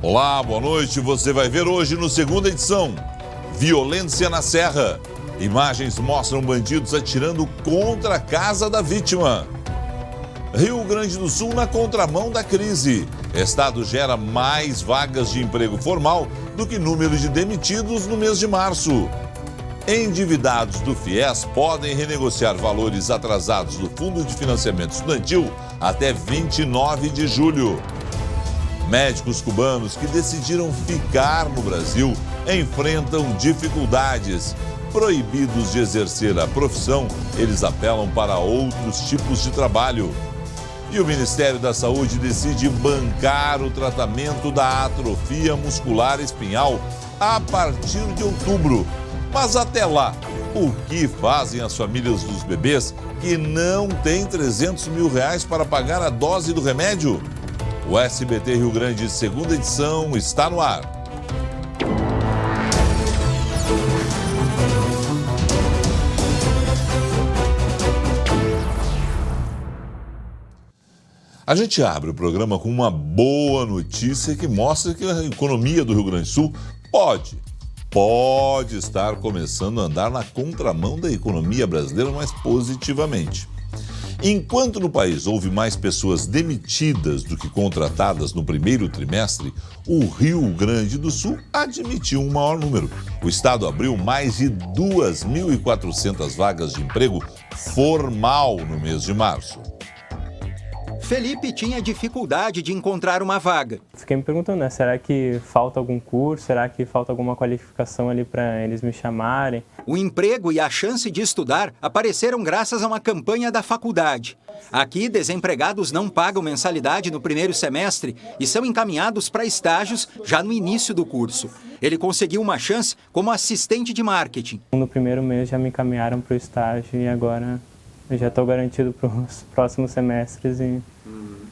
Olá, boa noite. Você vai ver hoje no Segunda Edição. Violência na Serra. Imagens mostram bandidos atirando contra a casa da vítima. Rio Grande do Sul na contramão da crise. Estado gera mais vagas de emprego formal do que número de demitidos no mês de março. Endividados do FIES podem renegociar valores atrasados do Fundo de Financiamento Estudantil até 29 de julho. Médicos cubanos que decidiram ficar no Brasil enfrentam dificuldades. Proibidos de exercer a profissão, eles apelam para outros tipos de trabalho. E o Ministério da Saúde decide bancar o tratamento da atrofia muscular espinhal a partir de outubro. Mas até lá, o que fazem as famílias dos bebês que não têm R$300 mil para pagar a dose do remédio? O SBT Rio Grande, Segunda Edição, está no ar. A gente abre o programa com uma boa notícia que mostra que a economia do Rio Grande do Sul pode estar começando a andar na contramão da economia brasileira, mas positivamente. Enquanto no país houve mais pessoas demitidas do que contratadas no primeiro trimestre, o Rio Grande do Sul admitiu um maior número. O estado abriu mais de 2.400 vagas de emprego formal no mês de março. Felipe tinha dificuldade de encontrar uma vaga. Fiquei me perguntando, né? Será que falta algum curso? Será que falta alguma qualificação ali para eles me chamarem? O emprego e a chance de estudar apareceram graças a uma campanha da faculdade. Aqui, desempregados não pagam mensalidade no primeiro semestre e são encaminhados para estágios já no início do curso. Ele conseguiu uma chance como assistente de marketing. No primeiro mês já me encaminharam para o estágio e agora eu já estou garantido para os próximos semestres e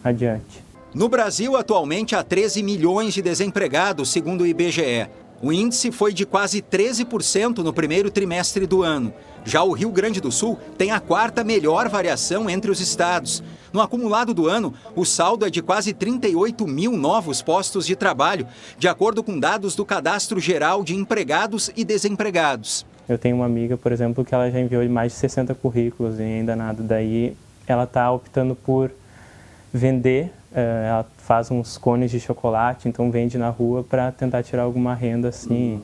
adiante. No Brasil, atualmente, há 13 milhões de desempregados, segundo o IBGE. O índice foi de quase 13% no primeiro trimestre do ano. Já o Rio Grande do Sul tem a quarta melhor variação entre os estados. No acumulado do ano, o saldo é de quase 38 mil novos postos de trabalho, de acordo com dados do Cadastro Geral de Empregados e Desempregados. Eu tenho uma amiga, por exemplo, que ela já enviou mais de 60 currículos e ainda nada. Daí ela está optando por vender, ela faz uns cones de chocolate, então vende na rua para tentar tirar alguma renda assim.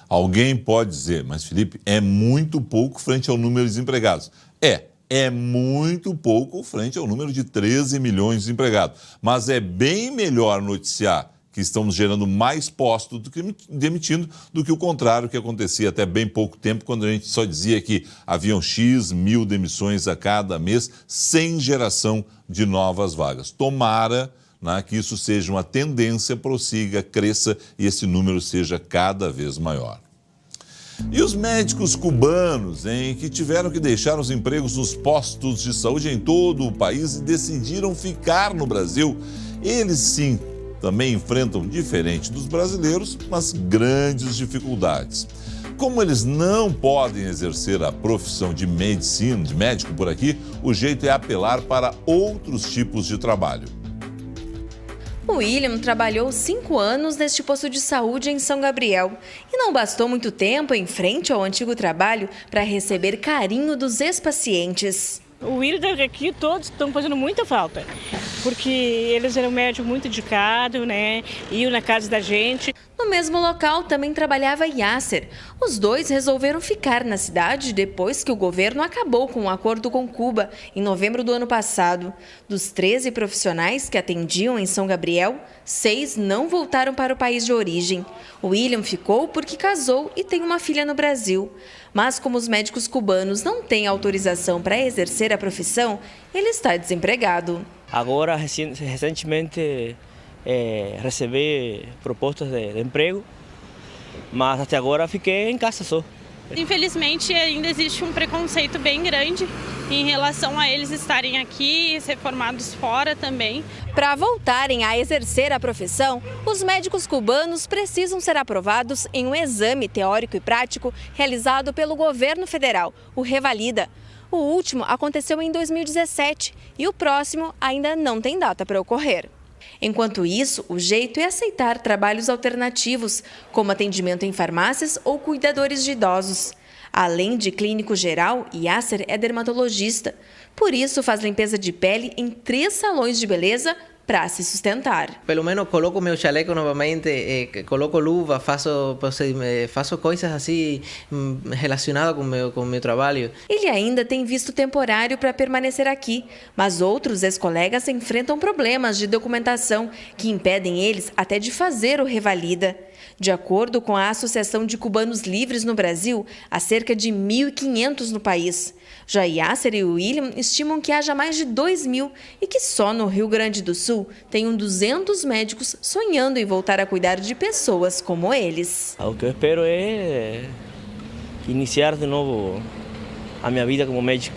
Alguém pode dizer, mas Felipe, é muito pouco frente ao número de desempregados. É muito pouco frente ao número de 13 milhões de desempregados. Mas é bem melhor noticiar que estamos gerando mais postos do que demitindo, do que o contrário que acontecia até bem pouco tempo, quando a gente só dizia que haviam X mil demissões a cada mês, sem geração de novas vagas. Tomara, né, que isso seja uma tendência, prossiga, cresça e esse número seja cada vez maior. E os médicos cubanos, que tiveram que deixar os empregos nos postos de saúde em todo o país e decidiram ficar no Brasil, eles sim também enfrentam, diferente dos brasileiros, mas grandes dificuldades. Como eles não podem exercer a profissão de medicina, de médico por aqui, o jeito é apelar para outros tipos de trabalho. O William trabalhou 5 anos neste posto de saúde em São Gabriel e não bastou muito tempo em frente ao antigo trabalho para receber carinho dos ex-pacientes. O William aqui todos estão fazendo muita falta, porque eles eram médicos muito dedicados, né? Iam na casa da gente. No mesmo local também trabalhava Yasser. Os dois resolveram ficar na cidade depois que o governo acabou com um acordo com Cuba em novembro do ano passado. Dos 13 profissionais que atendiam em São Gabriel, 6 não voltaram para o país de origem. O William ficou porque casou e tem uma filha no Brasil. Mas como os médicos cubanos não têm autorização para exercer a profissão, ele está desempregado. Agora, recentemente, recebi propostas de emprego, mas até agora fiquei em casa só. Infelizmente, ainda existe um preconceito bem grande em relação a eles estarem aqui e ser formados fora também. Para voltarem a exercer a profissão, os médicos cubanos precisam ser aprovados em um exame teórico e prático realizado pelo governo federal, o Revalida. O último aconteceu em 2017 e o próximo ainda não tem data para ocorrer. Enquanto isso, o jeito é aceitar trabalhos alternativos, como atendimento em farmácias ou cuidadores de idosos. Além de clínico geral, Yasser é dermatologista. Por isso, faz limpeza de pele em 3 salões de beleza para se sustentar. Pelo menos coloco meu chaleco novamente, coloco luva, faço coisas assim relacionadas com meu trabalho. Ele ainda tem visto temporário para permanecer aqui, mas outros ex-colegas enfrentam problemas de documentação que impedem eles até de fazer o revalida. De acordo com a Associação de Cubanos Livres no Brasil, há cerca de 1.500 no país. Já Yasser e William estimam que haja mais de 2.000 e que só no Rio Grande do Sul tenham 200 médicos sonhando em voltar a cuidar de pessoas como eles. O que eu espero é iniciar de novo a minha vida como médico.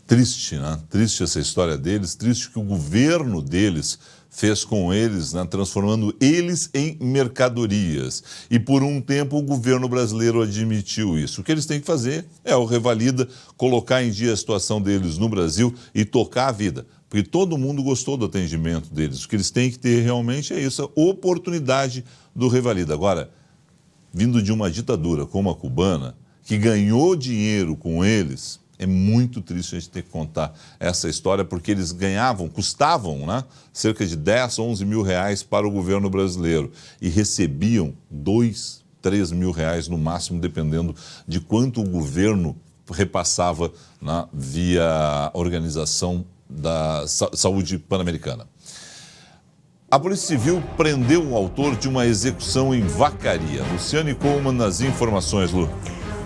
Triste, né? Triste essa história deles, triste que o governo deles fez com eles, né, transformando eles em mercadorias. E por um tempo o governo brasileiro admitiu isso. O que eles têm que fazer é o revalida, colocar em dia a situação deles no Brasil e tocar a vida. Porque todo mundo gostou do atendimento deles. O que eles têm que ter realmente é isso, a oportunidade do revalida. Agora, vindo de uma ditadura como a cubana, que ganhou dinheiro com eles, é muito triste a gente ter que contar essa história, porque eles custavam, né, cerca de 10, 11 mil reais para o governo brasileiro e recebiam 2, 3 mil reais no máximo, dependendo de quanto o governo repassava, né, via Organização da Saúde Pan-Americana. A Polícia Civil prendeu o autor de uma execução em Vacaria. Luciane Coleman nas informações, Lu.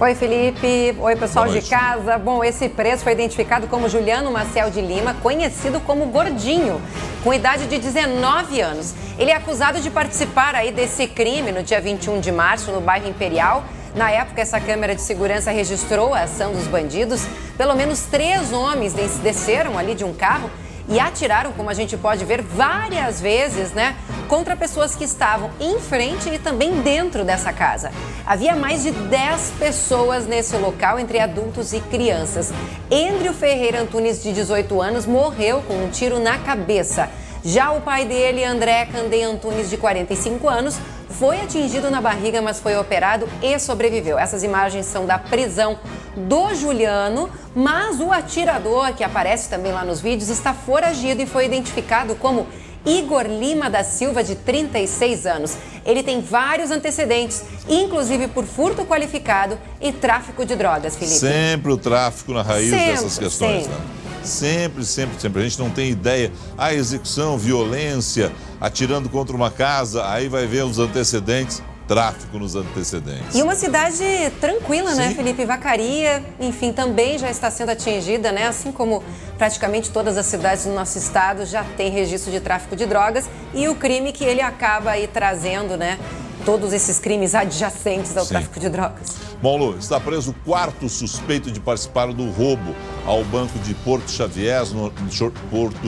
Oi, Felipe. Oi, pessoal de casa. Bom, esse preso foi identificado como Juliano Maciel de Lima, conhecido como Gordinho, com idade de 19 anos. Ele é acusado de participar aí desse crime no dia 21 de março, no bairro Imperial. Na época, essa câmera de segurança registrou a ação dos bandidos. Pelo menos 3 homens desceram ali de um carro e atiraram, como a gente pode ver, várias vezes, né, contra pessoas que estavam em frente e também dentro dessa casa. Havia mais de 10 pessoas nesse local, entre adultos e crianças. Endrio Ferreira Antunes, de 18 anos, morreu com um tiro na cabeça. Já o pai dele, André Candê Antunes, de 45 anos, foi atingido na barriga, mas foi operado e sobreviveu. Essas imagens são da prisão do Juliano, mas o atirador, que aparece também lá nos vídeos, está foragido e foi identificado como Igor Lima da Silva, de 36 anos. Ele tem vários antecedentes, inclusive por furto qualificado e tráfico de drogas, Felipe. Sempre o tráfico na raiz dessas questões, né? Sempre. A gente não tem ideia. A execução, violência, atirando contra uma casa, aí vai ver os antecedentes, tráfico nos antecedentes. E uma cidade tranquila, né, Felipe? Vacaria, enfim, também já está sendo atingida, né? Assim como praticamente todas as cidades do nosso estado já tem registro de tráfico de drogas e o crime que ele acaba aí trazendo, né? Todos esses crimes adjacentes ao tráfico de drogas. Bom, Lu, está preso o 4º suspeito de participar do roubo ao banco de Porto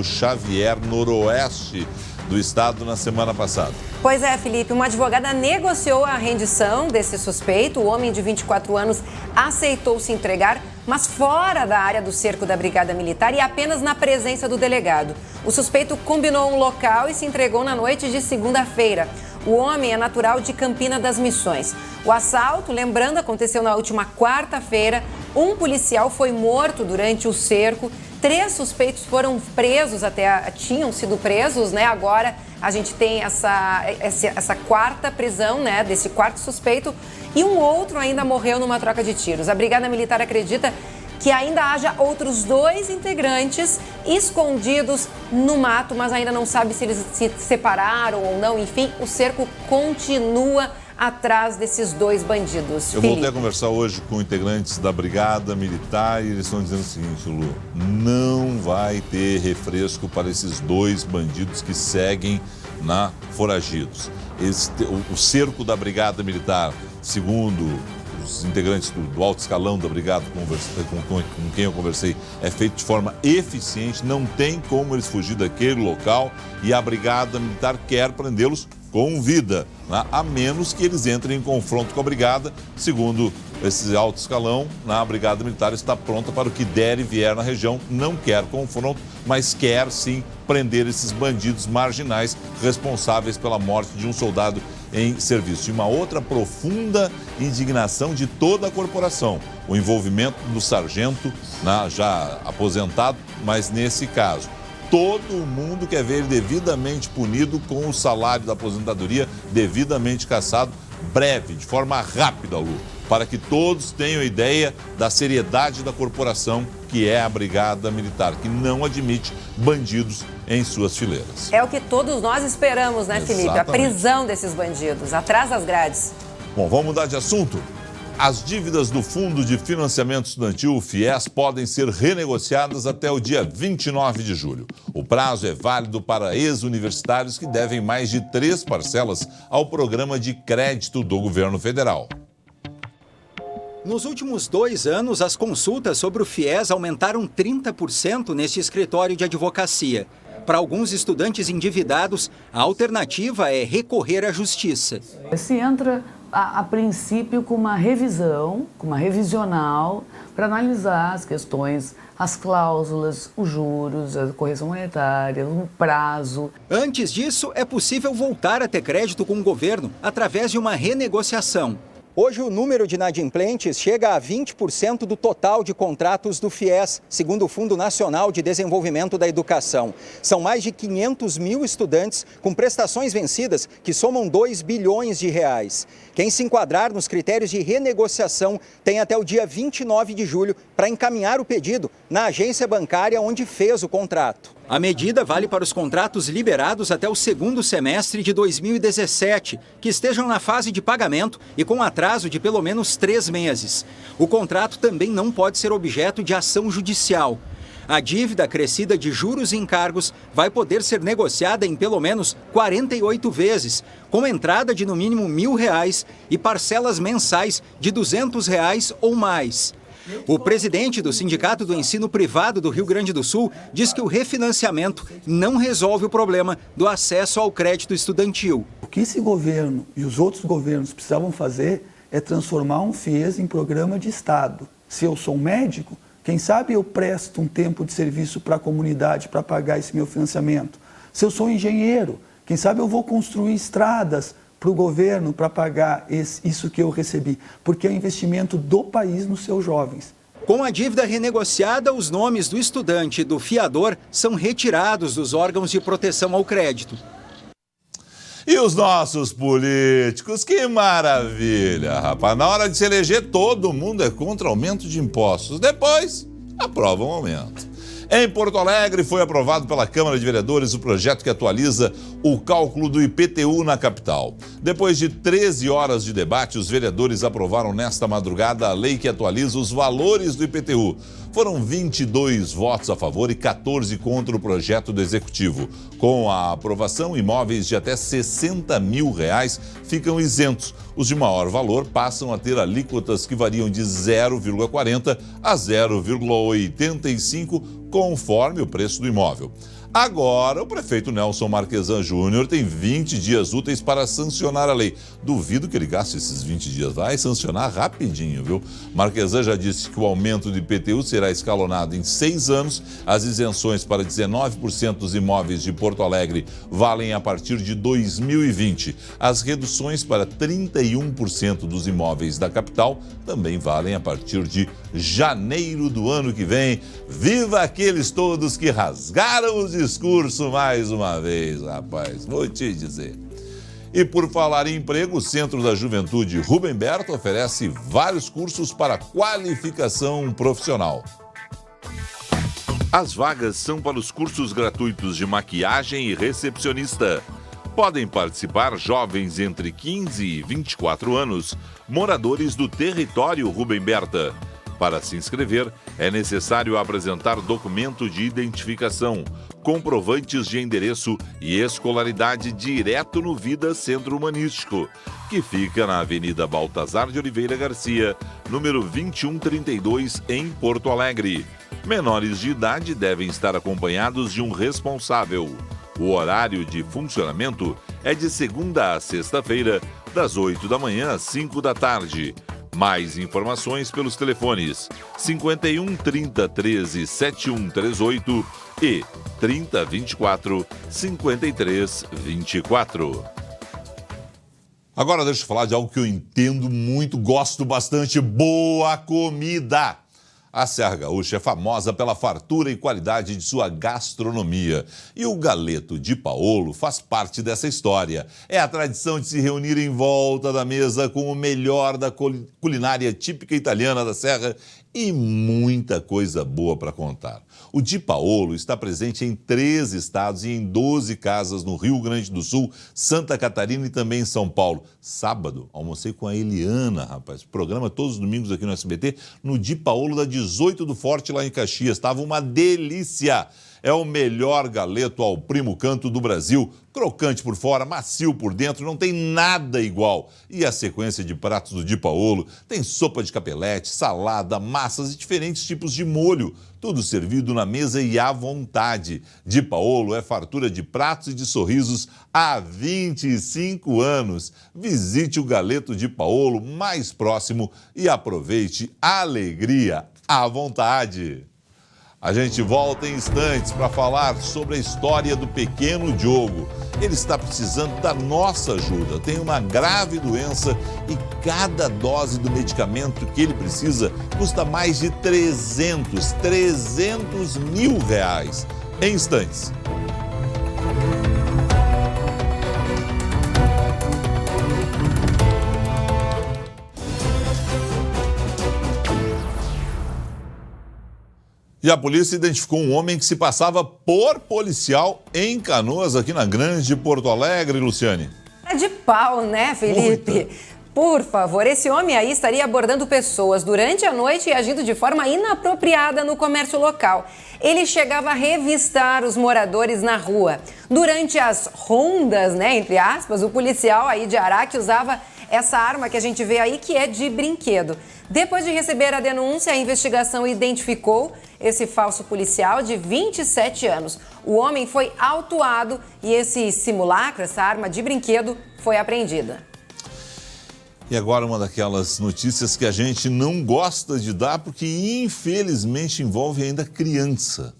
Xavier, noroeste do estado, na semana passada. Pois é, Felipe, uma advogada negociou a rendição desse suspeito. O homem de 24 anos aceitou se entregar, mas fora da área do cerco da Brigada Militar e apenas na presença do delegado. O suspeito combinou um local e se entregou na noite de segunda-feira. O homem é natural de Campina das Missões. O assalto, lembrando, aconteceu na última quarta-feira. Um policial foi morto durante o cerco. 3 suspeitos foram presos, tinham sido presos, né? Agora a gente tem essa 4ª prisão, né? Desse 4º suspeito. E um outro ainda morreu numa troca de tiros. A Brigada Militar acredita que ainda haja outros 2 integrantes escondidos no mato, mas ainda não sabe se eles se separaram ou não. Enfim, o cerco continua atrás desses 2 bandidos. Eu voltei a conversar hoje com integrantes da Brigada Militar e eles estão dizendo o seguinte, Lu, não vai ter refresco para esses 2 bandidos que seguem foragidos. O cerco da Brigada Militar, segundo os integrantes do alto escalão da Brigada com quem eu conversei, é feito de forma eficiente, não tem como eles fugir daquele local e a Brigada Militar quer prendê-los com vida, né? A menos que eles entrem em confronto com a Brigada, segundo esse alto escalão na Brigada Militar está pronta para o que der e vier na região. Não quer confronto, mas quer sim prender esses bandidos marginais responsáveis pela morte de um soldado em serviço. E uma outra profunda indignação de toda a corporação, o envolvimento do sargento, já aposentado, mas nesse caso, todo mundo quer ver ele devidamente punido com o salário da aposentadoria devidamente cassado, breve, de forma rápida, Lu, para que todos tenham ideia da seriedade da corporação que é a Brigada Militar, que não admite bandidos em suas fileiras. É o que todos nós esperamos, né, Felipe? Exatamente. A prisão desses bandidos, atrás das grades. Bom, vamos mudar de assunto? As dívidas do Fundo de Financiamento Estudantil, o FIES, podem ser renegociadas até o dia 29 de julho. O prazo é válido para ex-universitários que devem mais de 3 parcelas ao programa de crédito do governo federal. Nos últimos 2 anos, as consultas sobre o FIES aumentaram 30% neste escritório de advocacia. Para alguns estudantes endividados, a alternativa é recorrer à justiça. Se entra, a princípio, com uma revisão, com uma revisional, para analisar as questões, as cláusulas, os juros, a correção monetária, o prazo. Antes disso, é possível voltar a ter crédito com o governo através de uma renegociação. Hoje, o número de inadimplentes chega a 20% do total de contratos do FIES, segundo o Fundo Nacional de Desenvolvimento da Educação. São mais de 500 mil estudantes com prestações vencidas que somam 2 bilhões de reais. Quem se enquadrar nos critérios de renegociação tem até o dia 29 de julho para encaminhar o pedido na agência bancária onde fez o contrato. A medida vale para os contratos liberados até o 2º semestre de 2017, que estejam na fase de pagamento e com atraso de pelo menos 3 meses. O contrato também não pode ser objeto de ação judicial. A dívida acrescida de juros e encargos vai poder ser negociada em pelo menos 48 vezes, com entrada de no mínimo R$1.000 e parcelas mensais de R$200 ou mais. O presidente do Sindicato do Ensino Privado do Rio Grande do Sul diz que o refinanciamento não resolve o problema do acesso ao crédito estudantil. O que esse governo e os outros governos precisavam fazer é transformar um FIES em programa de Estado. Se eu sou um médico, quem sabe eu presto um tempo de serviço para a comunidade para pagar esse meu financiamento. Se eu sou um engenheiro, quem sabe eu vou construir estradas para o governo para pagar isso que eu recebi, porque é um investimento do país nos seus jovens. Com a dívida renegociada, os nomes do estudante e do fiador são retirados dos órgãos de proteção ao crédito. E os nossos políticos, que maravilha, rapaz. Na hora de se eleger, todo mundo é contra aumento de impostos. Depois, aprovam o aumento. Em Porto Alegre, foi aprovado pela Câmara de Vereadores o projeto que atualiza o cálculo do IPTU na capital. Depois de 13 horas de debate, os vereadores aprovaram nesta madrugada a lei que atualiza os valores do IPTU. Foram 22 votos a favor e 14 contra o projeto do Executivo. Com a aprovação, imóveis de até R$60 mil ficam isentos. Os de maior valor passam a ter alíquotas que variam de 0,40 a 0,85, conforme o preço do imóvel. Agora, o prefeito Nelson Marquesan Júnior tem 20 dias úteis para sancionar a lei. Duvido que ele gaste esses 20 dias. Vai sancionar rapidinho, viu? Marquesan já disse que o aumento do IPTU será escalonado em 6 anos. As isenções para 19% dos imóveis de Porto Alegre valem a partir de 2020. As reduções para 31% dos imóveis da capital também valem a partir de janeiro do ano que vem. Viva aqueles todos que rasgaram os discurso mais uma vez, rapaz, vou te dizer. E por falar em emprego, o Centro da Juventude Rubem Berta oferece vários cursos para qualificação profissional. As vagas são para os cursos gratuitos de maquiagem e recepcionista. Podem participar jovens entre 15 e 24 anos, moradores do território Rubem Berta. Para se inscrever, é necessário apresentar documento de identificação, comprovantes de endereço e escolaridade direto no Vida Centro Humanístico, que fica na Avenida Baltazar de Oliveira Garcia, número 2132, em Porto Alegre. Menores de idade devem estar acompanhados de um responsável. O horário de funcionamento é de segunda a sexta-feira, das 8 da manhã às 5 da tarde. Mais informações pelos telefones 51 30 13 7138 e 30 24 53 24. Agora deixa eu falar de algo que eu entendo muito, gosto bastante: boa comida. A Serra Gaúcha é famosa pela fartura e qualidade de sua gastronomia. E o galeto de Paolo faz parte dessa história. É a tradição de se reunir em volta da mesa com o melhor da culinária típica italiana da Serra e muita coisa boa para contar. O Di Paolo está presente em 3 estados e em 12 casas no Rio Grande do Sul, Santa Catarina e também em São Paulo. Sábado, almocei com a Eliana, rapaz. Programa todos os domingos aqui no SBT, no Di Paolo da 18 do Forte, lá em Caxias. Estava uma delícia. É o melhor galeto ao primo canto do Brasil. Crocante por fora, macio por dentro, não tem nada igual. E a sequência de pratos do Di Paolo tem sopa de capelete, salada, massas e diferentes tipos de molho. Tudo servido na mesa e à vontade. Di Paolo é fartura de pratos e de sorrisos há 25 anos. Visite o galeto Di Paolo mais próximo e aproveite a alegria à vontade. A gente volta em instantes para falar sobre a história do pequeno Diogo. Ele está precisando da nossa ajuda. Tem uma grave doença e cada dose do medicamento que ele precisa custa mais de 300 mil reais. Em instantes. E a polícia identificou um homem que se passava por policial em Canoas, aqui na Grande Porto Alegre, Luciane. É de pau, né, Felipe? Muita. Por favor, esse homem aí estaria abordando pessoas durante a noite e agindo de forma inapropriada no comércio local. Ele chegava a revistar os moradores na rua. Durante as rondas, né, entre aspas, o policial aí de Araque usava essa arma que a gente vê aí, que é de brinquedo. Depois de receber a denúncia, a investigação identificou esse falso policial de 27 anos. O homem foi autuado e esse simulacro, essa arma de brinquedo, foi apreendida. E agora uma daquelas notícias que a gente não gosta de dar porque infelizmente envolve ainda criança.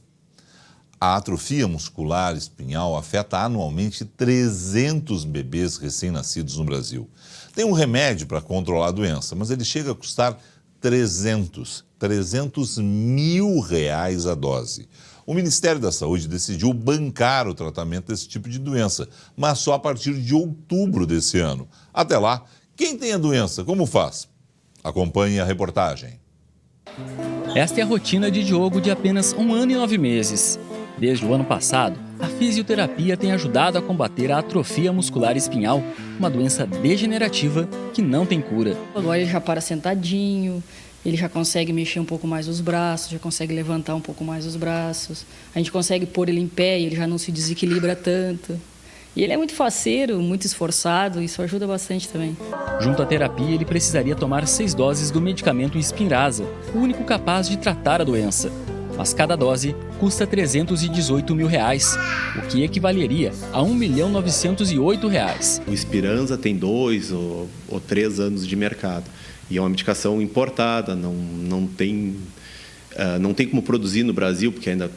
A atrofia muscular espinhal afeta anualmente 300 bebês recém-nascidos no Brasil. Tem um remédio para controlar a doença, mas ele chega a custar 300 mil reais a dose. O Ministério da Saúde decidiu bancar o tratamento desse tipo de doença, mas só a partir de outubro desse ano. Até lá, quem tem a doença, como faz? Acompanhe a reportagem. Esta é a rotina de Diogo de apenas 1 ano e 9 meses. Desde o ano passado, a fisioterapia tem ajudado a combater a atrofia muscular espinhal, uma doença degenerativa que não tem cura. Agora ele já para sentadinho, ele já consegue mexer um pouco mais os braços, já consegue levantar um pouco mais os braços. A gente consegue pôr ele em pé e ele já não se desequilibra tanto. E ele é muito faceiro, muito esforçado, isso ajuda bastante também. Junto à terapia, ele precisaria tomar 6 doses do medicamento Spinraza, o único capaz de tratar a doença. Mas cada dose custa 318 mil reais, o que equivaleria a R$1.908. O Spinraza tem 2 ou 3 anos de mercado e é uma medicação importada, não tem como produzir no Brasil, porque ainda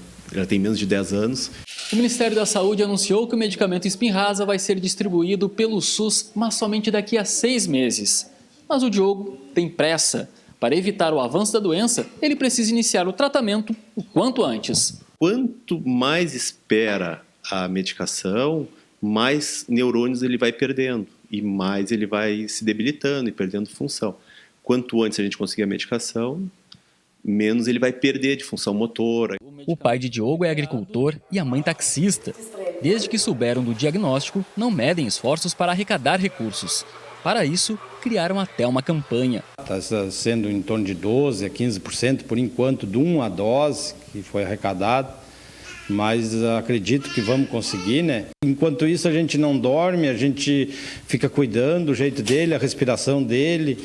tem menos de 10 anos. O Ministério da Saúde anunciou que o medicamento Spinraza vai ser distribuído pelo SUS, mas somente daqui a 6 meses. Mas o Diogo tem pressa. Para evitar o avanço da doença, ele precisa iniciar o tratamento o quanto antes. Quanto mais espera a medicação, mais neurônios ele vai perdendo e mais ele vai se debilitando e perdendo função. Quanto antes a gente conseguir a medicação, menos ele vai perder de função motora. O pai de Diogo é agricultor e a mãe taxista. Desde que souberam do diagnóstico, não medem esforços para arrecadar recursos. Para isso, criaram até uma campanha. Está sendo em torno de 12% a 15% por enquanto de uma dose que foi arrecadada, mas acredito que vamos conseguir, né? Enquanto isso a gente não dorme, a gente fica cuidando do jeito dele, a respiração dele,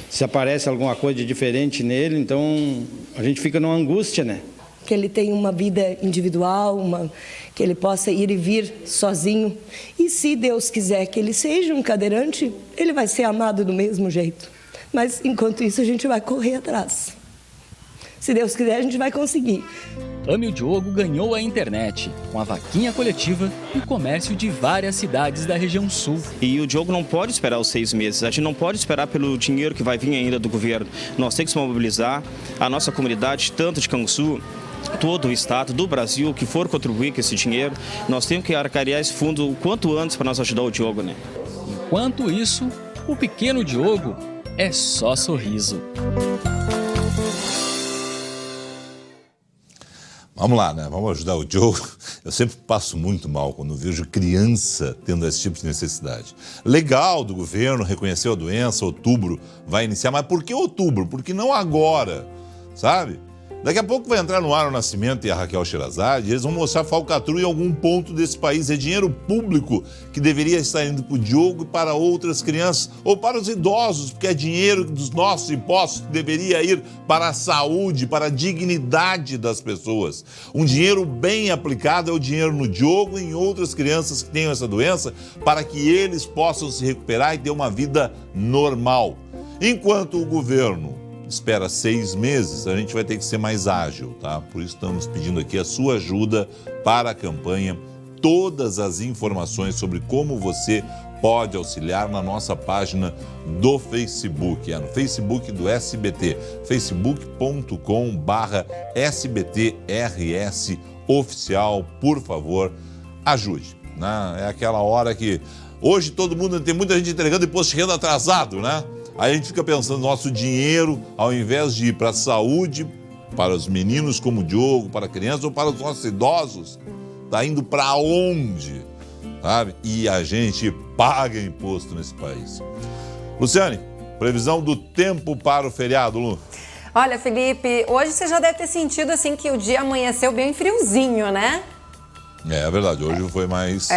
se aparece alguma coisa de diferente nele, então a gente fica numa angústia, né? Que ele tenha uma vida individual, que ele possa ir e vir sozinho. E se Deus quiser que ele seja um cadeirante, ele vai ser amado do mesmo jeito. Mas, enquanto isso, a gente vai correr atrás. Se Deus quiser, a gente vai conseguir. Ame o Diogo ganhou a internet, com a vaquinha coletiva e o comércio de várias cidades da região sul. E o Diogo não pode esperar os 6 meses, a gente não pode esperar pelo dinheiro que vai vir ainda do governo. Nós temos que se mobilizar, a nossa comunidade, tanto de Canguçu, todo o estado do Brasil, que for contribuir com esse dinheiro, nós temos que arrecadar esse fundo o quanto antes para nós ajudar o Diogo, né? Enquanto isso, o pequeno Diogo é só sorriso. Vamos lá, né? Vamos ajudar o Diogo. Eu sempre passo muito mal quando vejo criança tendo esse tipo de necessidade. Legal do governo, reconheceu a doença, outubro vai iniciar, mas por que outubro? Por que não agora, sabe? Daqui a pouco vai entrar no ar o Nascimento e a Raquel Sherazade, e eles vão mostrar falcatrua em algum ponto desse país. É dinheiro público que deveria estar indo para o Diogo e para outras crianças, ou para os idosos, porque é dinheiro dos nossos impostos que deveria ir para a saúde, para a dignidade das pessoas. Um dinheiro bem aplicado é o dinheiro no Diogo e em outras crianças que tenham essa doença, para que eles possam se recuperar e ter uma vida normal. Enquanto o governo espera 6 meses, a gente vai ter que ser mais ágil, tá? Por isso estamos pedindo aqui a sua ajuda para a campanha. Todas as informações sobre como você pode auxiliar na nossa página do Facebook, no Facebook do SBT, facebook.com/SBTRS oficial. Por favor, ajude, né? É aquela hora que hoje todo mundo, tem muita gente entregando imposto de renda atrasado, né? Aí a gente fica pensando, nosso dinheiro, ao invés de ir para a saúde, para os meninos como o Diogo, para crianças ou para os nossos idosos, está indo para onde? Sabe? E a gente paga imposto nesse país. Luciane, previsão do tempo para o feriado, Lu? Olha, Felipe, hoje você já deve ter sentido assim que o dia amanheceu bem friozinho, né? É verdade, hoje foi mais...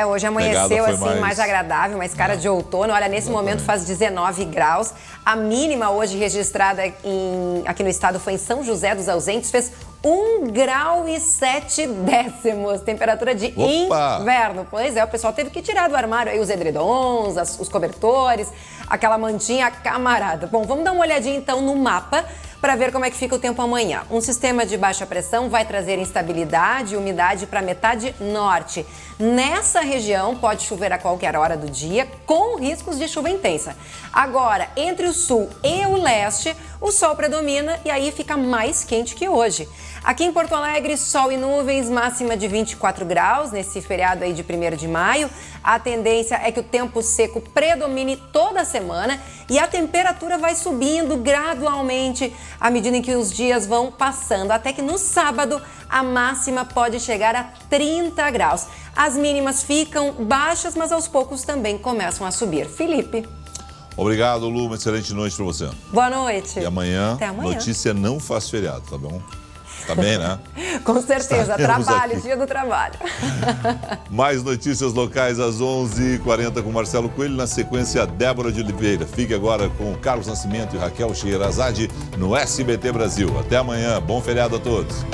hoje amanheceu assim, mais agradável, mais cara de outono. Olha, nesse momento faz 19 graus. A mínima hoje registrada aqui no estado foi em São José dos Ausentes, fez 1 grau e 7 décimos, temperatura de inverno. Pois é, o pessoal teve que tirar do armário aí os edredons, os cobertores, aquela mantinha camarada. Bom, vamos dar uma olhadinha então no mapa para ver como é que fica o tempo amanhã. Um sistema de baixa pressão vai trazer instabilidade e umidade para a metade norte. Nessa região pode chover a qualquer hora do dia, com riscos de chuva intensa. Agora, entre o sul e o leste, o sol predomina e aí fica mais quente que hoje. Aqui em Porto Alegre, sol e nuvens, máxima de 24 graus nesse feriado aí de 1º de maio. A tendência é que o tempo seco predomine toda a semana e a temperatura vai subindo gradualmente à medida em que os dias vão passando, até que no sábado a máxima pode chegar a 30 graus. As mínimas ficam baixas, mas aos poucos também começam a subir. Felipe. Obrigado, Lu. Uma excelente noite para você. Boa noite. E amanhã, até amanhã, notícia não faz feriado, tá bom? Tá bem, né? Com certeza. Trabalho, aqui. Dia do trabalho. Mais notícias locais às 11h40 com Marcelo Coelho. Na sequência, Débora de Oliveira. Fique agora com Carlos Nascimento e Raquel Sherazade no SBT Brasil. Até amanhã. Bom feriado a todos.